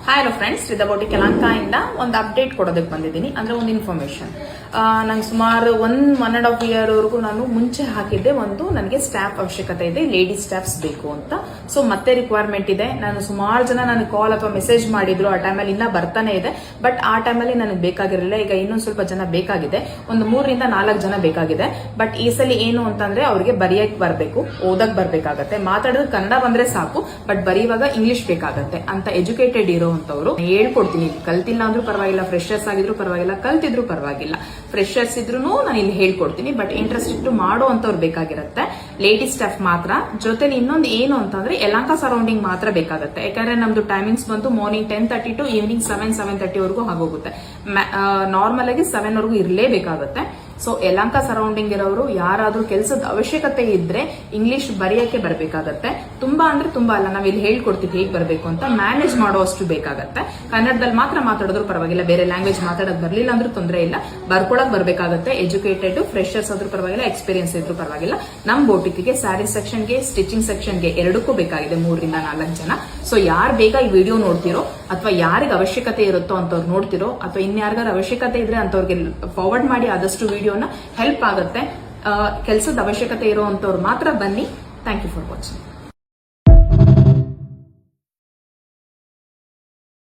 Hi hello friends, with about ಯಲಹಂಕದಿಂದ ಒಂದು update ಕೊಡೋದಕ್ಕೆ ಬಂದಿದ್ದೀನಿ. ಅಂದ್ರೆ ಒಂದು ಇನ್ಫಾರ್ಮೇಶನ್. ನಂಗೆ ಸುಮಾರು 1.5 year ವರೆಗೂ ನಾನು ಮುಂಚೆ ಹಾಕಿದ್ದೆ ನನಗೆ ಸ್ಟಾಫ್ ಅವಶ್ಯಕತೆ ಇದೆ, ಲೇಡಿ ಸ್ಟಾಫ್ಸ್ ಬೇಕು ಅಂತ. ಸೊ ಮತ್ತೆ ರಿಕ್ವೈರ್ಮೆಂಟ್ ಇದೆ. ನಾನು ಸುಮಾರು ಜನ ನನಗೆ ಕಾಲ್ ಅಥವಾ ಮೆಸೇಜ್ ಮಾಡಿದ್ರು. ಆ ಟೈಮಲ್ಲಿ ಇನ್ನ ಬರ್ತಾನೆ ಇದೆ, ಬಟ್ ಆ ಟೈಮಲ್ಲಿ ನನಗೆ ಬೇಕಾಗಿರಲಿಲ್ಲ. ಈಗ ಇನ್ನೊಂದು ಸ್ವಲ್ಪ ಜನ ಬೇಕಾಗಿದೆ, ಒಂದು 3 ರಿಂದ 4 ಜನ ಬೇಕಾಗಿದೆ. ಬಟ್ ಈ ಸಲ ಏನು ಅಂತಂದ್ರೆ ಅವ್ರಿಗೆ ಬರೆಯಕ್ ಬರ್ಬೇಕು, ಓದಕ್ ಬರ್ಬೇಕಾಗತ್ತೆ. ಮಾತಾಡೋದು ಕನ್ನಡ ಬಂದ್ರೆ ಸಾಕು, ಬಟ್ ಬರೆಯುವಾಗ ಇಂಗ್ಲಿಷ್ ಬೇಕಾಗತ್ತೆ ಅಂತ ಎಜುಕೇಟೆಡ್ ಇರೋಂತವ್ರು ಹೇಳ್ಕೊಡ್ತೀನಿ. ಕಲ್ತಿಲ್ಲ ಅಂದ್ರೂ ಪರವಾಗಿಲ್ಲ, ಫ್ರೆಶರ್ಸ್ ಆಗಿದ್ರು ಪರವಾಗಿಲ್ಲ, ಕಲ್ತಿದ್ರು ಪರವಾಗಿಲ್ಲ. ಫ್ರೆಶರ್ಸ್ ಇದ್ರು ನಾನು ಇಲ್ಲಿ ಹೇಳ್ಕೊಡ್ತೀನಿ. ಬಟ್ ಇಂಟ್ರೆಸ್ಟ್ ಇಟ್ಟು ಮಾಡೋ ಅಂತವ್ರು ಬೇಕಾಗಿರುತ್ತೆ, ಲೇಡಿ ಸ್ಟಾಫ್ ಮಾತ್ರ. ಜೊತೆಲಿ ಇನ್ನೊಂದು ಏನು ಅಂತಂದ್ರೆ ಯಲಹಂಕ ಸರೌಂಡಿಂಗ್ ಮಾತ್ರ ಬೇಕಾಗುತ್ತೆ. ಯಾಕಂದ್ರೆ ನಮ್ದು ಟೈಮಿಂಗ್ಸ್ ಬಂದು ಮಾರ್ನಿಂಗ್ 10:30 ಟು ಈವ್ನಿಂಗ್ 7:30 ವರೆಗೂ ಆಗೋಗುತ್ತೆ. ನಾರ್ಮಲ್ ಆಗಿ 7 ವರೆಗೂ ಇರಲೇಬೇಕಾಗುತ್ತೆ. ಸೊ ಯಲಹಂಕ ಸರೌಂಡಿಂಗ್ ಇರೋರು ಯಾರಾದ್ರೂ ಕೆಲಸದ ಅವಶ್ಯಕತೆ ಇದ್ರೆ ಇಂಗ್ಲಿಷ್ ಬರೆಯಕ್ಕೆ ಬರಬೇಕಾಗತ್ತೆ. ತುಂಬಾ ಅಂದ್ರೆ ತುಂಬಾ ಅಲ್ಲ, ನಾವ್ ಇಲ್ಲಿ ಹೇಳ್ಕೊಡ್ತೀವಿ ಹೇಗೆ ಬರಬೇಕು ಅಂತ. ಮ್ಯಾನೇಜ್ ಮಾಡೋ ಅಷ್ಟು ಬೇಕಾಗತ್ತೆ. ಕನ್ನಡದಲ್ಲಿ ಮಾತ್ರ ಮಾತಾಡಿದ್ರು ಪರವಾಗಿಲ್ಲ, ಬೇರೆ ಲ್ಯಾಂಗ್ವೇಜ್ ಮಾತಾಡೋದು ಬರ್ಲಿಲ್ಲ ಅಂದ್ರೂ ತೊಂದರೆ ಇಲ್ಲ, ಬರ್ಕೊಳಕ್ ಬರ್ಬೇಕಾಗತ್ತೆ. ಎಜುಕೇಟೆಡ್ ಫ್ರೆಶರ್ಸ್ ಆದ್ರೂ ಪರವಾಗಿಲ್ಲ, ಎಕ್ಸ್ಪೀರಿಯನ್ಸ್ ಇದ್ರೂ ಪರವಾಗಿಲ್ಲ. ನಮ್ ಬೋಟಿಕ್ಗೆ ಸ್ಯಾರಿ ಸೆಕ್ಷನ್ಗೆ, ಸ್ಟಿಚಿಂಗ್ ಸೆಕ್ಷನ್ಗೆ ಎರಡಕ್ಕೂ ಬೇಕಾಗಿದೆ 3 ರಿಂದ 4 ಜನ. ಸೊ ಯಾರು ಬೇಗ ಈ ವಿಡಿಯೋ ನೋಡ್ತಿರೋ ಅಥವಾ ಯಾರಿಗೆ ಅವಶ್ಯಕತೆ ಇರುತ್ತೋ ಅಂತವ್ರು ನೋಡ್ತಿರೋ, ಅಥವಾ ಇನ್ಯಾರಿಗಾರ ಅವಶ್ಯಕತೆ ಇದ್ರೆ ಅಂತವ್ರಿಗೆ ಫಾರ್ವರ್ಡ್ ಮಾಡಿ. ಆದಷ್ಟು ವಿಡಿಯೋನ ಹೆಲ್ಪ್ ಆಗುತ್ತೆ. ಕೆಲಸದ ಅವಶ್ಯಕತೆ ಇರುವಂತವ್ರು ಮಾತ್ರ ಬನ್ನಿ. Thank you for watching.